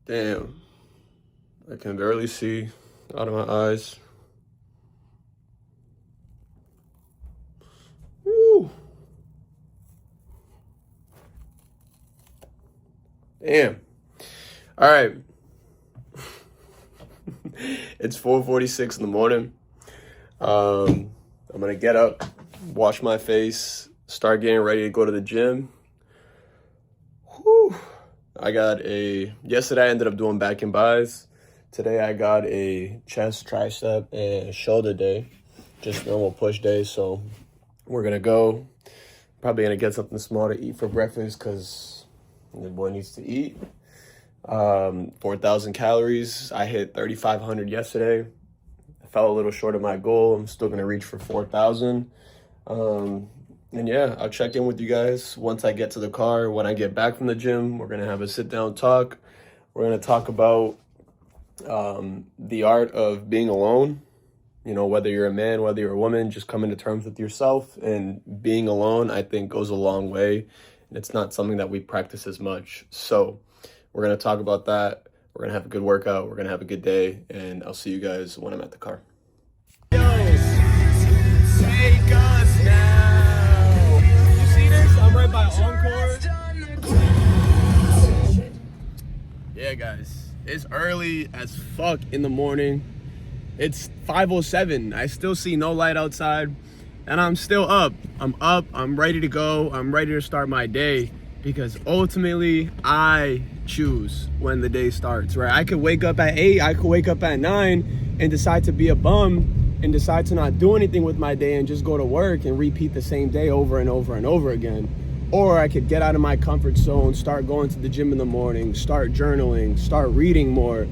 Damn, I can barely see out of my eyes. Woo. Damn. All right. It's 4:46 in the morning. I'm gonna get up, wash my face, start getting ready to go to the gym. Whew. Yesterday I ended up doing back and buys. Today I got a chest, tricep, and shoulder day. Just normal push day. So we're gonna go. Probably gonna get something small to eat for breakfast because the boy needs to eat. 4,000 calories. I hit 3,500 yesterday. I fell a little short of my goal. I'm still gonna reach for 4,000. And yeah, I'll check in with you guys once I get to the car. When I get back from the gym, we're gonna have a sit down talk. We're gonna talk about the art of being alone. You know, whether you're a man, whether you're a woman, just coming to terms with yourself. And being alone, I think, goes a long way. And it's not something that we practice as much. So we're gonna talk about that. We're gonna have a good workout. We're gonna have a good day. And I'll see you guys when I'm at the car. Yo, take us now. You see this? I'm right by Encore. Yeah, guys, it's early as fuck in the morning. It's 5:07. I still see no light outside, and I'm still up. I'm up. I'm ready to go. I'm ready to start my day because ultimately I choose when the day starts, right? I could wake up at 8, I could wake up at 9 and decide to be a bum and decide to not do anything with my day and just go to work and repeat the same day over and over and over again. Or I could get out of my comfort zone, start going to the gym in the morning, start journaling, start reading more,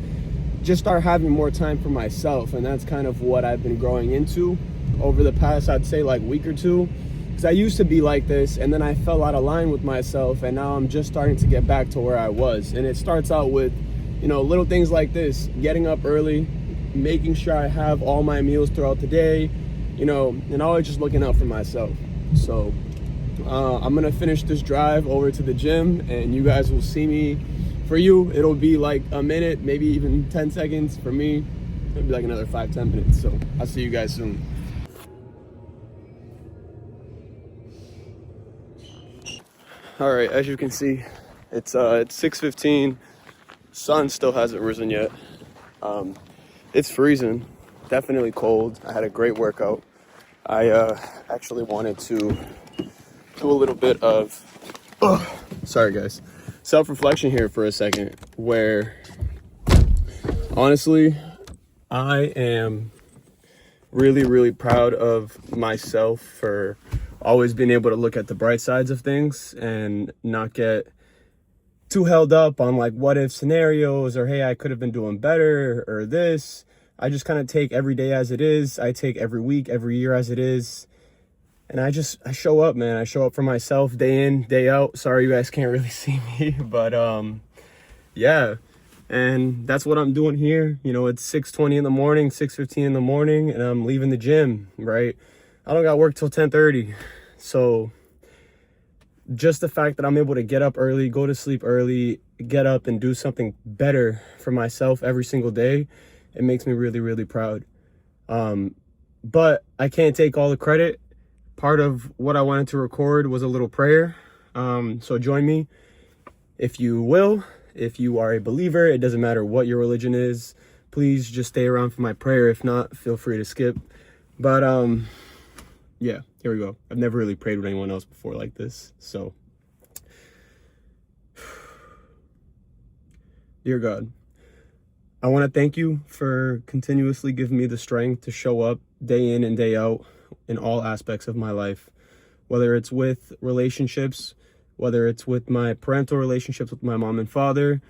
just start having more time for myself. And that's kind of what I've been growing into over the past, I'd say, like week or two. Because I used to be like this, and then I fell out of line with myself, and now I'm just starting to get back to where I was. And it starts out with, you know, little things like this: getting up early, making sure I have all my meals throughout the day, you know, and always just looking out for myself. So I'm gonna finish this drive over to the gym, and you guys will see me. For you, it'll be like a minute, maybe even 10 seconds. For me, it'll be like another 5-10 minutes. So I'll see you guys soon. All right, as you can see, it's 6:15. Sun still hasn't risen yet. It's freezing, definitely cold. I had a great workout. I actually wanted to do a little bit of, sorry guys, self-reflection here for a second, where honestly, I am really, really proud of myself for always being able to look at the bright sides of things and not get too held up on like what if scenarios or hey, I could have been doing better or this. I just kind of take every day as it is. I take every week, every year as it is. And I show up, man. I show up for myself day in, day out. Sorry, you guys can't really see me, but yeah. And that's what I'm doing here. You know, it's 6:20 in the morning, 6:15 in the morning, and I'm leaving the gym, right? I don't got work till 10:30. So just the fact that I'm able to get up early, go to sleep early, get up and do something better for myself every single day, it makes me really, really proud. But I can't take all the credit. Part of what I wanted to record was a little prayer. So join me if you will. If you are a believer, it doesn't matter what your religion is. Please just stay around for my prayer. If not, feel free to skip. But yeah, here we go. I've never really prayed with anyone else before like this. So, dear God, I want to thank you for continuously giving me the strength to show up day in and day out in all aspects of my life, whether it's with relationships, whether it's with my parental relationships with my mom and father,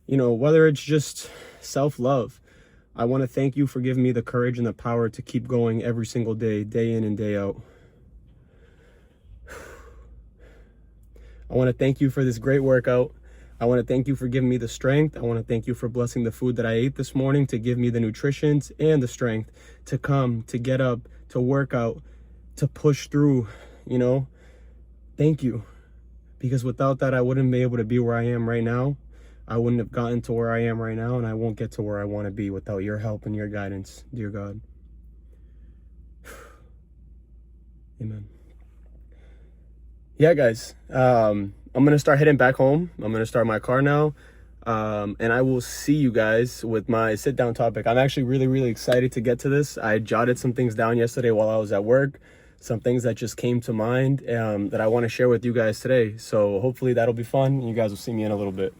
you know, whether it's just self-love. I want to thank you for giving me the courage and the power to keep going every single day, day in and day out. I want to thank you for this great workout. I want to thank you for giving me the strength. I want to thank you for blessing the food that I ate this morning to give me the nutrition and the strength to come, to get up, to work out, to push through, you know. Thank you. Because without that, I wouldn't be able to be where I am right now. I wouldn't have gotten to where I am right now, and I won't get to where I want to be without your help and your guidance, dear God. Amen. Yeah, guys, I'm gonna start heading back home. I'm gonna start my car now, and I will see you guys with my sit down topic. I'm actually really excited to get to this. I jotted some things down yesterday while I was at work, some things that just came to mind that I want to share with you guys today. So hopefully that'll be fun. You guys will see me in a little bit.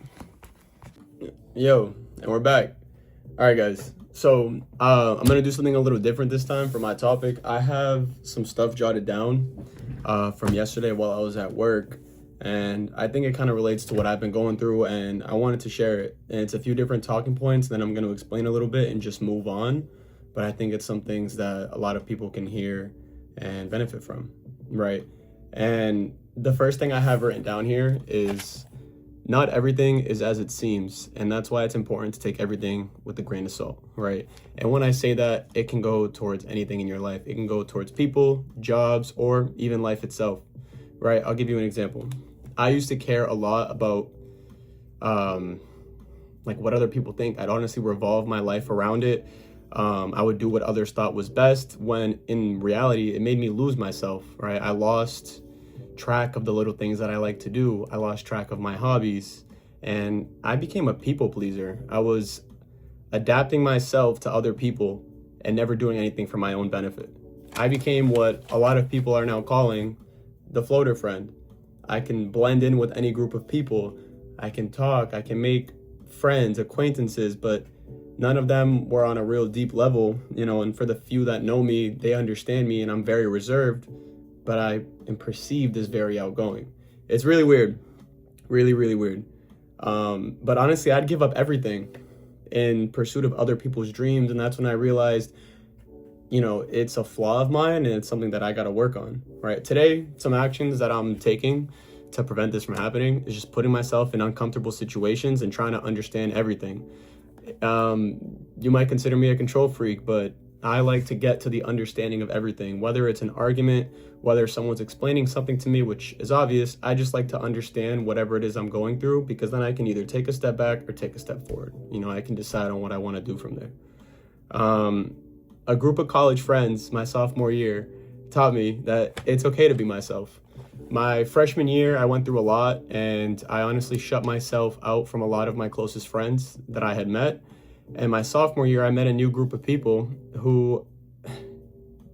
Yo, and we're back. All right, guys. So I'm gonna do something a little different this time for my topic. I have some stuff jotted down from yesterday while I was at work, and I think it kind of relates to what I've been going through, and I wanted to share it. And it's a few different talking points, then I'm going to explain a little bit and just move on. But I think it's some things that a lot of people can hear and benefit from, right? And the first thing I have written down here is, not everything is as it seems, and that's why it's important to take everything with a grain of salt, right? And when I say that, it can go towards anything in your life. It can go towards people, jobs, or even life itself, right? I'll give you an example. I used to care a lot about like what other people think. I'd honestly revolve my life around it. I would do what others thought was best, when in reality, it made me lose myself, right? I lost track of the little things that I like to do. I lost track of my hobbies, and I became a people pleaser. I was adapting myself to other people and never doing anything for my own benefit. I became what a lot of people are now calling the floater friend. I can blend in with any group of people. I can talk, I can make friends, acquaintances, but none of them were on a real deep level, and for the few that know me, they understand me, and I'm very reserved, but I am perceived as very outgoing. It's really weird, really weird. But honestly, I'd give up everything in pursuit of other people's dreams, and that's when I realized, it's a flaw of mine, and it's something that I gotta work on, right? Today, some actions that I'm taking to prevent this from happening is just putting myself in uncomfortable situations and trying to understand everything. You might consider me a control freak, but I like to get to the understanding of everything, whether it's an argument, whether someone's explaining something to me, which is obvious. I just like to understand whatever it is I'm going through, because then I can either take a step back or take a step forward. I can decide on what I want to do from there. A group of college friends my sophomore year taught me that it's okay to be myself. My freshman year, I went through a lot, and I honestly shut myself out from a lot of my closest friends that I had met. And my sophomore year, I met a new group of people who,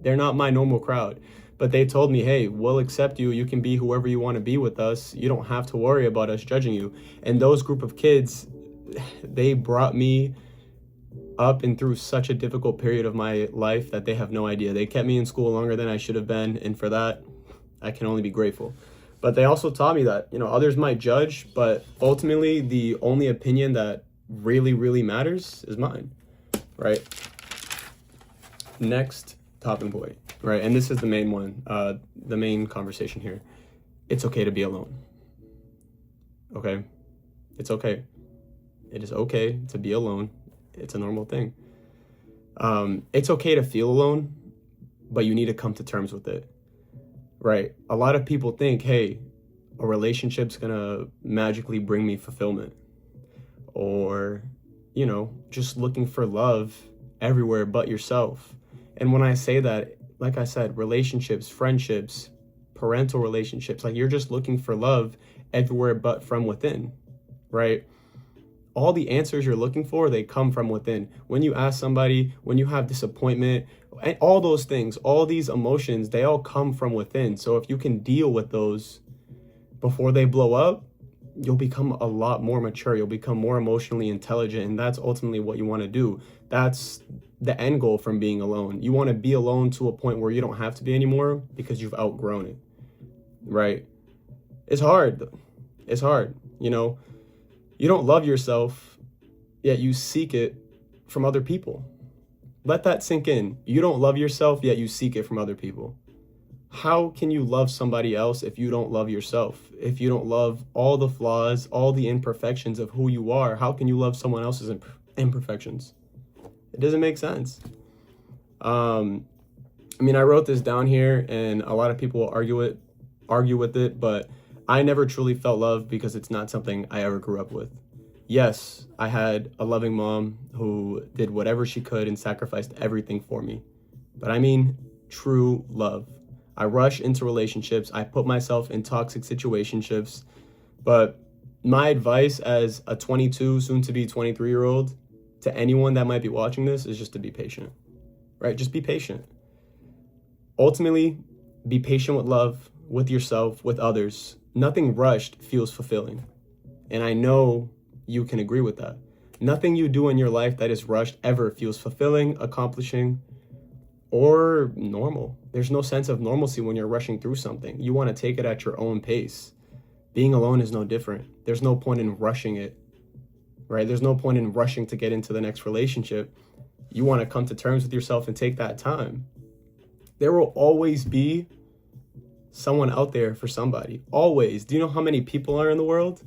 they're not my normal crowd, but they told me, hey, we'll accept you. You can be whoever you want to be with us. You don't have to worry about us judging you. And those group of kids, they brought me up and through such a difficult period of my life that they have no idea. They kept me in school longer than I should have been, and for that, I can only be grateful. But they also taught me that, others might judge, but ultimately the only opinion that really matters is mine, right? Next topping point, right? And this is the main one, the main conversation here. It's okay to be alone. Okay? It's okay. It is okay to be alone. It's a normal thing. It's okay to feel alone, but you need to come to terms with it, right? A lot of people think, hey, a relationship's gonna magically bring me fulfillment, or, just looking for love everywhere but yourself. And when I say that, like I said, relationships, friendships, parental relationships, like you're just looking for love everywhere but from within, right? All the answers you're looking for, they come from within. When you ask somebody, when you have disappointment, and all those things, all these emotions, they all come from within. So if you can deal with those before they blow up, you'll become a lot more mature. You'll become more emotionally intelligent. And that's ultimately what you want to do. That's the end goal from being alone. You want to be alone to a point where you don't have to be anymore because you've outgrown it, right? It's hard. It's hard. You don't love yourself, yet you seek it from other people. Let that sink in. You don't love yourself, yet you seek it from other people. How can you love somebody else if you don't love yourself? If you don't love all the flaws, all the imperfections of who you are, how can you love someone else's imperfections? It doesn't make sense. I wrote this down here, and a lot of people will argue with it, but I never truly felt love because it's not something I ever grew up with. Yes, I had a loving mom who did whatever she could and sacrificed everything for me. But I mean true love. I rush into relationships. I put myself in toxic situationships. But my advice as a 22, soon to be 23-year-old, to anyone that might be watching this is just to be patient, right? Just be patient. Ultimately, be patient with love, with yourself, with others. Nothing rushed feels fulfilling. And I know you can agree with that. Nothing you do in your life that is rushed ever feels fulfilling, accomplishing, or normal. There's no sense of normalcy when you're rushing through something. You want to take it at your own pace. Being alone is no different. There's no point in rushing it, right? There's no point in rushing to get into the next relationship. You want to come to terms with yourself and take that time. There will always be someone out there for somebody. Always. Do you know how many people are in the world?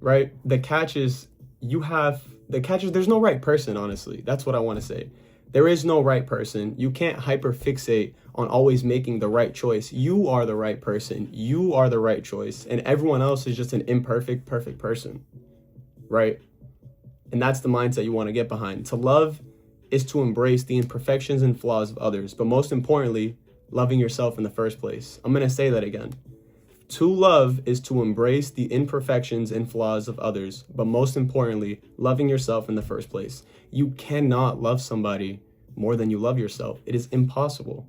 Right? The catch is there's no right person, honestly. That's what I want to say. There is no right person. You can't hyper fixate on always making the right choice. You are the right person. You are the right choice. And everyone else is just an imperfect, perfect person. Right? And that's the mindset you want to get behind. To love is to embrace the imperfections and flaws of others, but most importantly, loving yourself in the first place. I'm going to say that again. To love is to embrace the imperfections and flaws of others, but most importantly, loving yourself in the first place. You cannot love somebody more than you love yourself. It is impossible.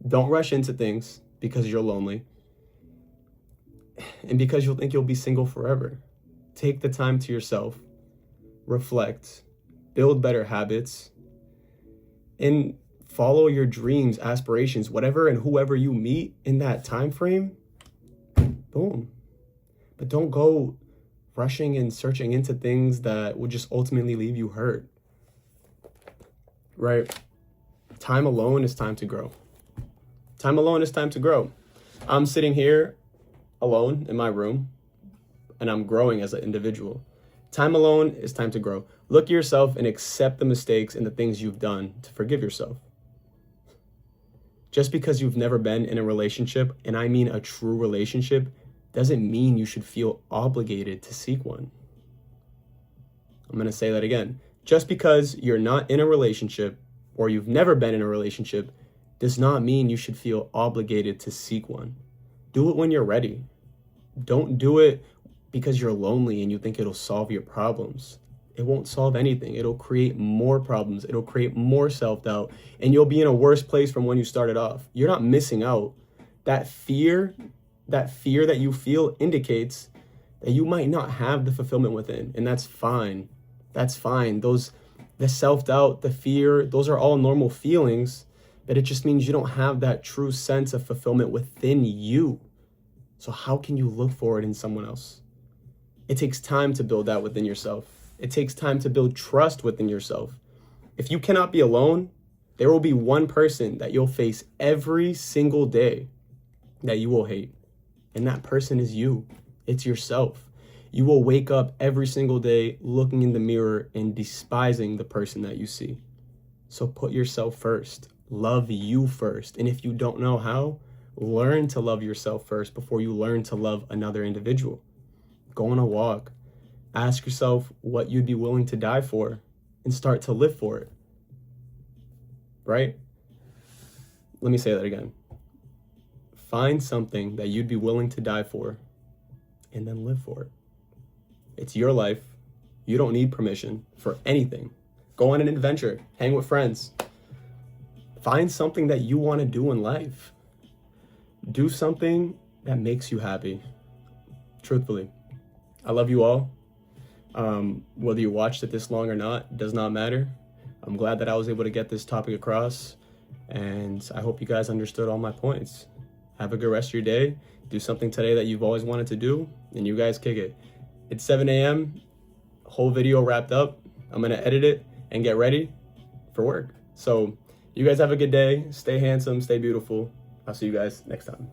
Don't rush into things because you're lonely and because you'll think you'll be single forever. Take the time to yourself, reflect, build better habits, and follow your dreams, aspirations, whatever and whoever you meet in that time frame. Boom. But don't go rushing and searching into things that would just ultimately leave you hurt. Right? Time alone is time to grow. Time alone is time to grow. I'm sitting here alone in my room and I'm growing as an individual. Time alone is time to grow. Look at yourself and accept the mistakes and the things you've done to forgive yourself. Just because you've never been in a relationship, and I mean a true relationship, doesn't mean you should feel obligated to seek one. I'm going to say that again. Just because you're not in a relationship or you've never been in a relationship does not mean you should feel obligated to seek one. Do it when you're ready. Don't do it because you're lonely and you think it'll solve your problems. It won't solve anything. It'll create more problems. It'll create more self-doubt, and you'll be in a worse place from when you started off. You're not missing out. That fear that you feel indicates that you might not have the fulfillment within, and that's fine. That's fine. The self-doubt, the fear, those are all normal feelings, but it just means you don't have that true sense of fulfillment within you. So how can you look for it in someone else? It takes time to build that within yourself. It takes time to build trust within yourself. If you cannot be alone, there will be one person that you'll face every single day that you will hate. And that person is you. It's yourself. You will wake up every single day looking in the mirror and despising the person that you see. So put yourself first. Love you first. And if you don't know how, learn to love yourself first before you learn to love another individual. Go on a walk. Ask yourself what you'd be willing to die for and start to live for it. Right? Let me say that again. Find something that you'd be willing to die for and then live for it. It's your life. You don't need permission for anything. Go on an adventure. Hang with friends. Find something that you want to do in life. Do something that makes you happy. Truthfully. I love you all. Whether you watched it this long or not, does not matter. I'm glad that I was able to get this topic across, and I hope you guys understood all my points. Have a good rest of your day. Do something today that you've always wanted to do, and you guys kick it. It's 7 a.m. Whole video wrapped up. I'm going to edit it and get ready for work. So you guys have a good day. Stay handsome. Stay beautiful. I'll see you guys next time.